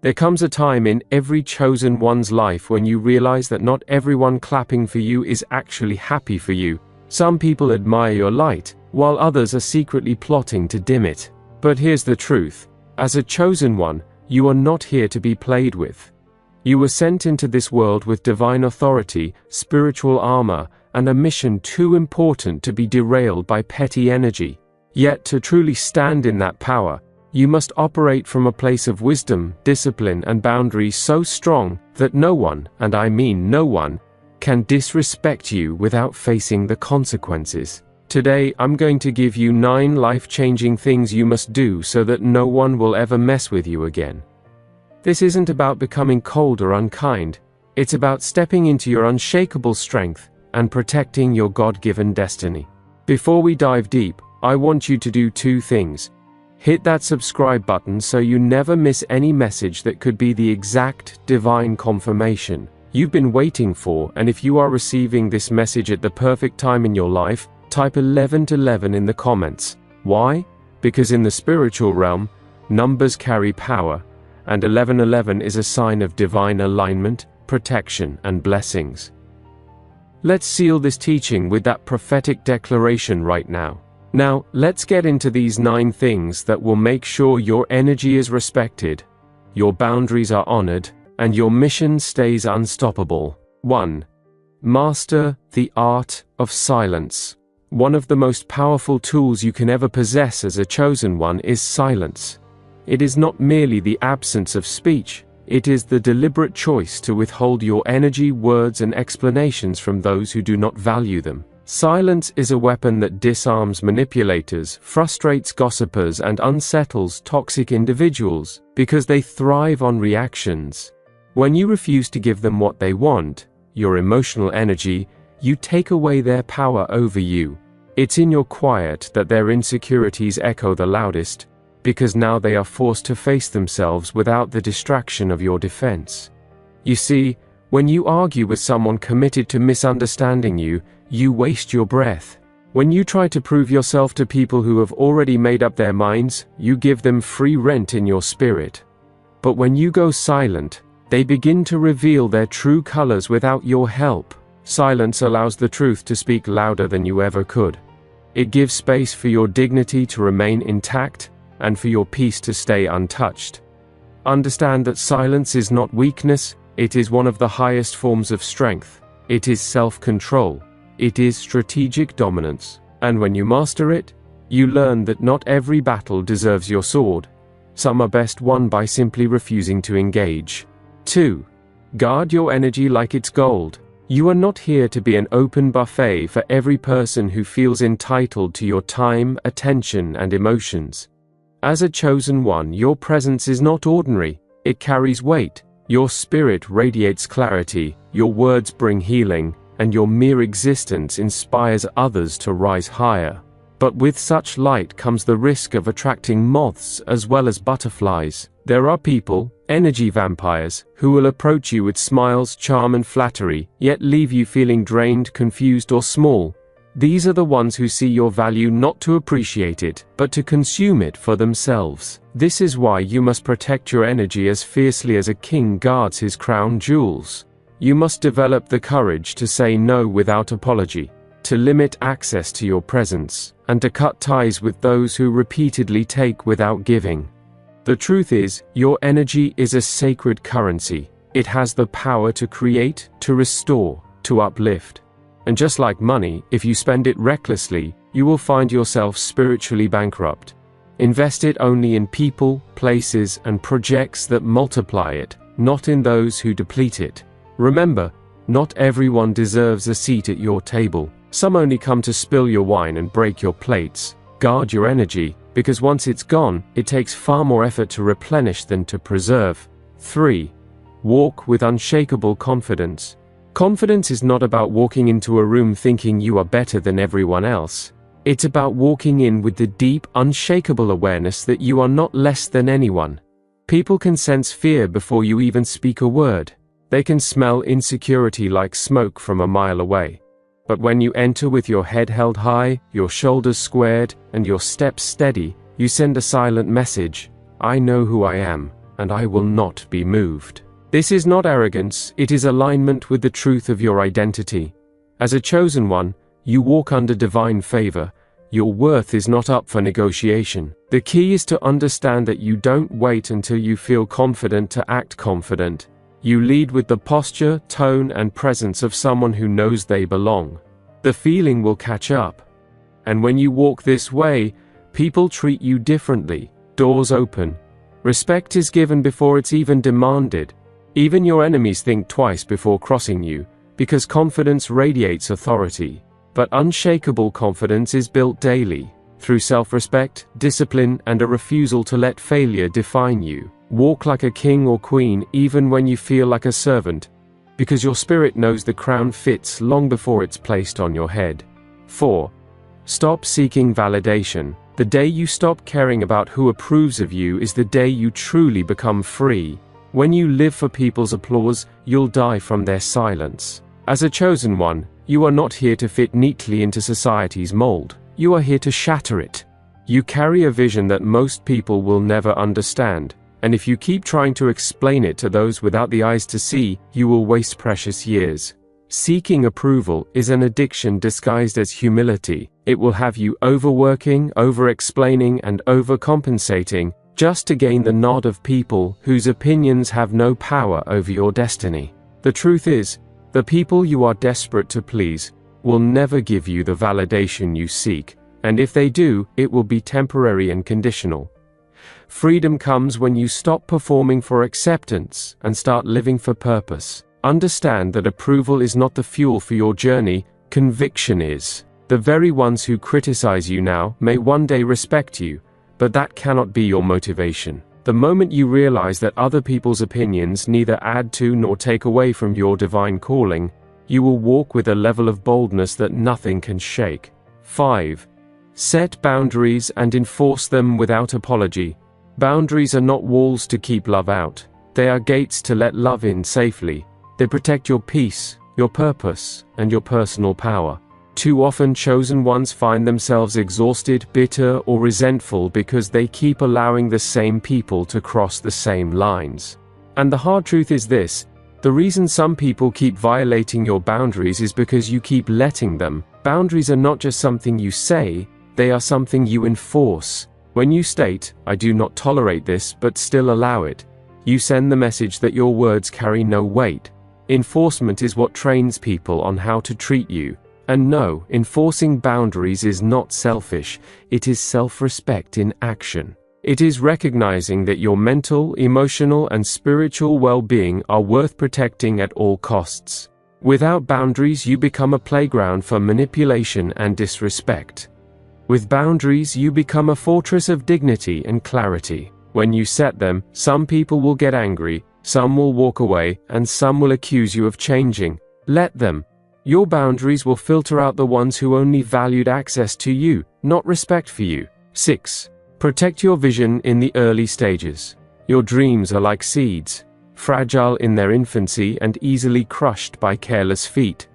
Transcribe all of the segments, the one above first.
There comes a time in every chosen one's life when you realize that not everyone clapping for you is actually happy for you. Some people admire your light, while others are secretly plotting to dim it. But here's the truth. As a chosen one, you are not here to be played with. You were sent into this world with divine authority, spiritual armor, and a mission too important to be derailed by petty energy. Yet to truly stand in that power, you must operate from a place of wisdom, discipline, and boundaries so strong that no one, and I mean no one, can disrespect you without facing the consequences. Today, I'm going to give you 9 life-changing things you must do so that no one will ever mess with you again. This isn't about becoming cold or unkind. It's about stepping into your unshakable strength and protecting your God-given destiny. Before we dive deep, I want you to do 2 things. Hit that subscribe button so you never miss any message that could be the exact divine confirmation you've been waiting for, and if you are receiving this message at the perfect time in your life, type 1111 in the comments. Why? Because in the spiritual realm, numbers carry power, and 1111 is a sign of divine alignment, protection, and blessings. Let's seal this teaching with that prophetic declaration right now. Now, let's get into these 9 things that will make sure your energy is respected, your boundaries are honored, and your mission stays unstoppable. 1. Master the art of silence. One of the most powerful tools you can ever possess as a chosen one is silence. It is not merely the absence of speech, it is the deliberate choice to withhold your energy, words, and explanations from those who do not value them. Silence is a weapon that disarms manipulators, frustrates gossipers, and unsettles toxic individuals, because they thrive on reactions. When you refuse to give them what they want, your emotional energy, you take away their power over you. It's in your quiet that their insecurities echo the loudest, because now they are forced to face themselves without the distraction of your defense. You see, when you argue with someone committed to misunderstanding you, you waste your breath. When you try to prove yourself to people who have already made up their minds, you give them free rent in your spirit. But when you go silent, they begin to reveal their true colors without your help. Silence allows the truth to speak louder than you ever could. It gives space for your dignity to remain intact and for your peace to stay untouched. Understand that silence is not weakness, it is one of the highest forms of strength. It is self-control. It is strategic dominance. And when you master it, you learn that not every battle deserves your sword. Some are best won by simply refusing to engage. 2. Guard your energy like it's gold. You are not here to be an open buffet for every person who feels entitled to your time, attention, and emotions. As a chosen one, your presence is not ordinary. It carries weight. Your spirit radiates clarity, your words bring healing, and your mere existence inspires others to rise higher. But with such light comes the risk of attracting moths as well as butterflies. There are people, energy vampires, who will approach you with smiles, charm, and flattery, yet leave you feeling drained, confused, or small. These are the ones who see your value not to appreciate it, but to consume it for themselves. This is why you must protect your energy as fiercely as a king guards his crown jewels. You must develop the courage to say no without apology, to limit access to your presence, and to cut ties with those who repeatedly take without giving. The truth is, your energy is a sacred currency. It has the power to create, to restore, to uplift. And just like money, if you spend it recklessly, you will find yourself spiritually bankrupt. Invest it only in people, places, and projects that multiply it, not in those who deplete it. Remember, not everyone deserves a seat at your table. Some only come to spill your wine and break your plates. Guard your energy, because once it's gone, it takes far more effort to replenish than to preserve. 3. Walk with unshakable confidence. Confidence is not about walking into a room thinking you are better than everyone else. It's about walking in with the deep, unshakable awareness that you are not less than anyone. People can sense fear before you even speak a word. They can smell insecurity like smoke from a mile away. But when you enter with your head held high, your shoulders squared, and your steps steady, you send a silent message: I know who I am. and I will not be moved. This is not arrogance, it is alignment with the truth of your identity. As a chosen one, you walk under divine favor. Your worth is not up for negotiation. The key is to understand that you don't wait until you feel confident to act confident. You lead with the posture, tone, and presence of someone who knows they belong. The feeling will catch up. And when you walk this way, people treat you differently. Doors open. Respect is given before it's even demanded. Even your enemies think twice before crossing you, because confidence radiates authority. But unshakable confidence is built daily, through self-respect, discipline, and a refusal to let failure define you. Walk like a king or queen even when you feel like a servant, because your spirit knows the crown fits long before it's placed on your head. 4. Stop seeking validation. The day you stop caring about who approves of you is the day you truly become free. When you live for people's applause, you'll die from their silence. As a chosen one, you are not here to fit neatly into society's mold. You are here to shatter it. You carry a vision that most people will never understand, and if you keep trying to explain it to those without the eyes to see, you will waste precious years. Seeking approval is an addiction disguised as humility. It will have you overworking, over-explaining, and overcompensating, just to gain the nod of people whose opinions have no power over your destiny. The truth is, the people you are desperate to please will never give you the validation you seek, and if they do, it will be temporary and conditional. Freedom comes when you stop performing for acceptance and start living for purpose. Understand that approval is not the fuel for your journey, conviction is. The very ones who criticize you now may one day respect you, but that cannot be your motivation. The moment you realize that other people's opinions neither add to nor take away from your divine calling, you will walk with a level of boldness that nothing can shake. 5. Set boundaries and enforce them without apology. Boundaries are not walls to keep love out. They are gates to let love in safely. They protect your peace, your purpose, and your personal power. Too often chosen ones find themselves exhausted, bitter, or resentful because they keep allowing the same people to cross the same lines. And the hard truth is this: the reason some people keep violating your boundaries is because you keep letting them. Boundaries are not just something you say, they are something you enforce. When you state, "I do not tolerate this," but still allow it, you send the message that your words carry no weight. Enforcement is what trains people on how to treat you. And no, enforcing boundaries is not selfish, it is self-respect in action. It is recognizing that your mental, emotional, and spiritual well-being are worth protecting at all costs. Without boundaries, you become a playground for manipulation and disrespect. With boundaries, you become a fortress of dignity and clarity. When you set them, some people will get angry, some will walk away, and some will accuse you of changing. Let them. Your boundaries will filter out the ones who only valued access to you, not respect for you. 6. Protect your vision in the early stages. Your dreams are like seeds, fragile in their infancy and easily crushed by careless feet.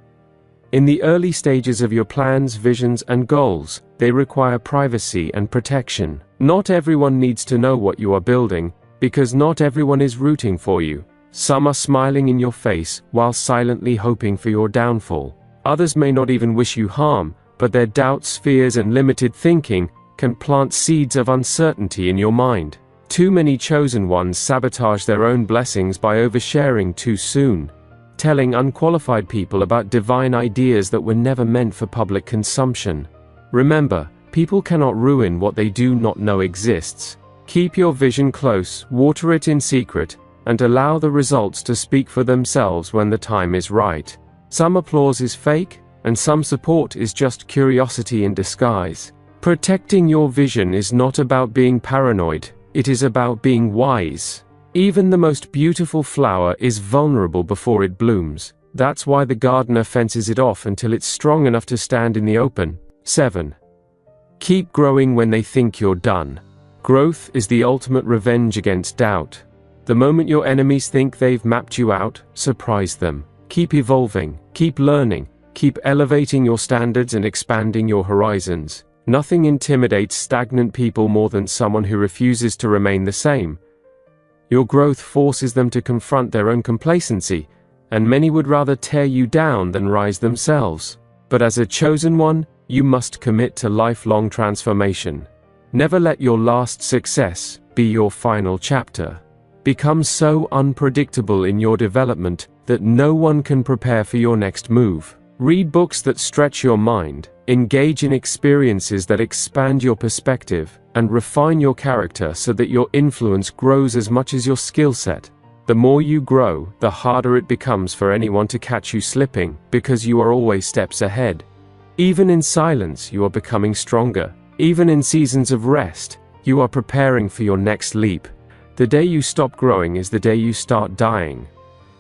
In the early stages of your plans, visions, and goals, they require privacy and protection. Not everyone needs to know what you are building, because not everyone is rooting for you. Some are smiling in your face while silently hoping for your downfall. Others may not even wish you harm, but their doubts, fears, and limited thinking can plant seeds of uncertainty in your mind. Too many chosen ones sabotage their own blessings by oversharing too soon, telling unqualified people about divine ideas that were never meant for public consumption. Remember, people cannot ruin what they do not know exists. Keep your vision close, water it in secret, and allow the results to speak for themselves when the time is right. Some applause is fake, and some support is just curiosity in disguise. Protecting your vision is not about being paranoid, it is about being wise. Even the most beautiful flower is vulnerable before it blooms. That's why the gardener fences it off until it's strong enough to stand in the open. 7. Keep growing when they think you're done. Growth is the ultimate revenge against doubt. The moment your enemies think they've mapped you out, surprise them. Keep evolving, keep learning, keep elevating your standards and expanding your horizons. Nothing intimidates stagnant people more than someone who refuses to remain the same. Your growth forces them to confront their own complacency, and many would rather tear you down than rise themselves. But as a chosen one, you must commit to lifelong transformation. Never let your last success be your final chapter. Become so unpredictable in your development that no one can prepare for your next move. Read books that stretch your mind, engage in experiences that expand your perspective, and refine your character so that your influence grows as much as your skill set. The more you grow, the harder it becomes for anyone to catch you slipping, because you are always steps ahead. Even in silence, you are becoming stronger. Even in seasons of rest, you are preparing for your next leap. The day you stop growing is the day you start dying.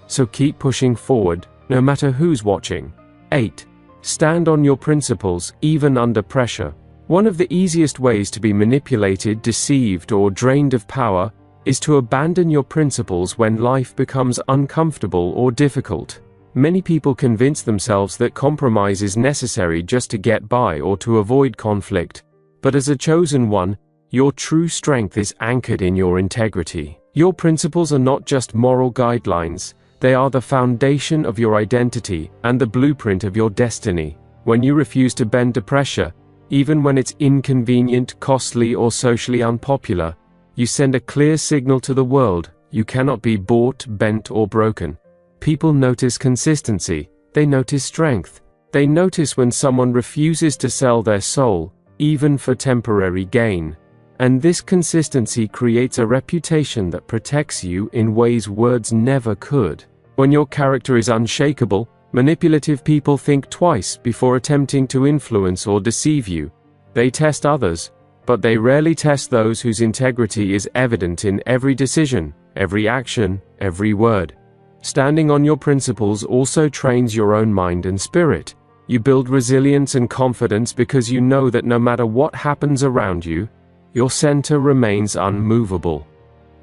So keep pushing forward, no matter who's watching. 8. Stand on your principles, even under pressure. One of the easiest ways to be manipulated, deceived, or drained of power is to abandon your principles when life becomes uncomfortable or difficult. Many people convince themselves that compromise is necessary just to get by or to avoid conflict. But as a chosen one, your true strength is anchored in your integrity. Your principles are not just moral guidelines, they are the foundation of your identity and the blueprint of your destiny. When you refuse to bend to pressure, even when it's inconvenient, costly, or socially unpopular, you send a clear signal to the world: you cannot be bought, bent, or broken. People notice consistency, they notice strength. They notice when someone refuses to sell their soul, even for temporary gain. And this consistency creates a reputation that protects you in ways words never could. When your character is unshakable, manipulative people think twice before attempting to influence or deceive you. They test others, but they rarely test those whose integrity is evident in every decision, every action, every word. Standing on your principles also trains your own mind and spirit. You build resilience and confidence because you know that no matter what happens around you, your center remains unmovable.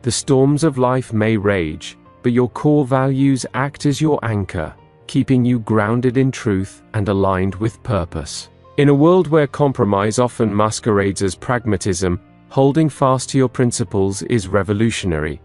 The storms of life may rage, but your core values act as your anchor, keeping you grounded in truth and aligned with purpose. In a world where compromise often masquerades as pragmatism, holding fast to your principles is revolutionary,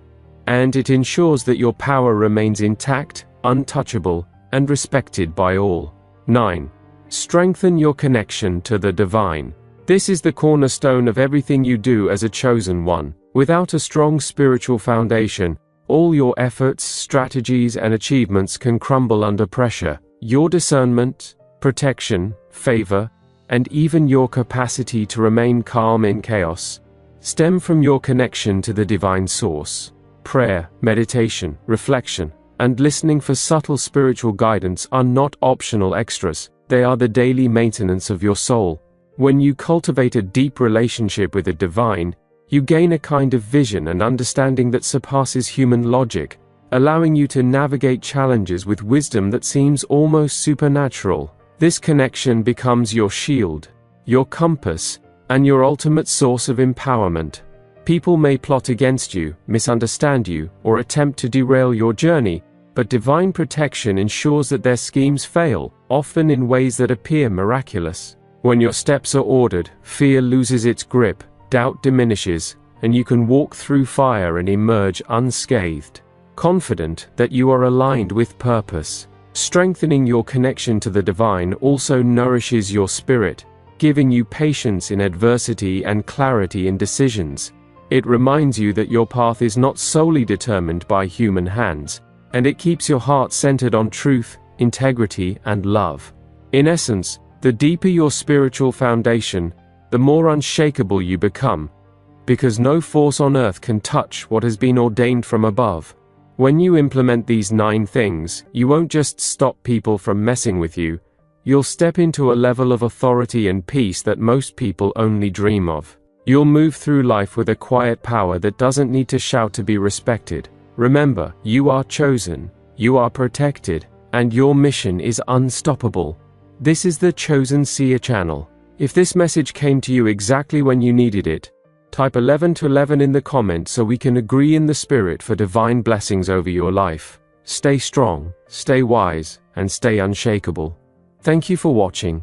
and it ensures that your power remains intact, untouchable, and respected by all. 9. Strengthen your connection to the divine. This is the cornerstone of everything you do as a chosen one. Without a strong spiritual foundation, all your efforts, strategies, and achievements can crumble under pressure. Your discernment, protection, favor, and even your capacity to remain calm in chaos stem from your connection to the divine source. Prayer, meditation, reflection, and listening for subtle spiritual guidance are not optional extras. They are the daily maintenance of your soul. When you cultivate a deep relationship with the divine, you gain a kind of vision and understanding that surpasses human logic, allowing you to navigate challenges with wisdom that seems almost supernatural. This connection becomes your shield, your compass, and your ultimate source of empowerment. People may plot against you, misunderstand you, or attempt to derail your journey, but divine protection ensures that their schemes fail, often in ways that appear miraculous. When your steps are ordered, fear loses its grip, doubt diminishes, and you can walk through fire and emerge unscathed, confident that you are aligned with purpose. Strengthening your connection to the divine also nourishes your spirit, giving you patience in adversity and clarity in decisions. It reminds you that your path is not solely determined by human hands, and it keeps your heart centered on truth, integrity, and love. In essence, the deeper your spiritual foundation, the more unshakable you become, because no force on earth can touch what has been ordained from above. When you implement these 9 things, you won't just stop people from messing with you, you'll step into a level of authority and peace that most people only dream of. You'll move through life with a quiet power that doesn't need to shout to be respected. Remember, you are chosen, you are protected, and your mission is unstoppable. This is the Chosen Seer channel. If this message came to you exactly when you needed it, type 11 to 11 in the comments so we can agree in the spirit for divine blessings over your life. Stay strong, stay wise, and stay unshakable. Thank you for watching.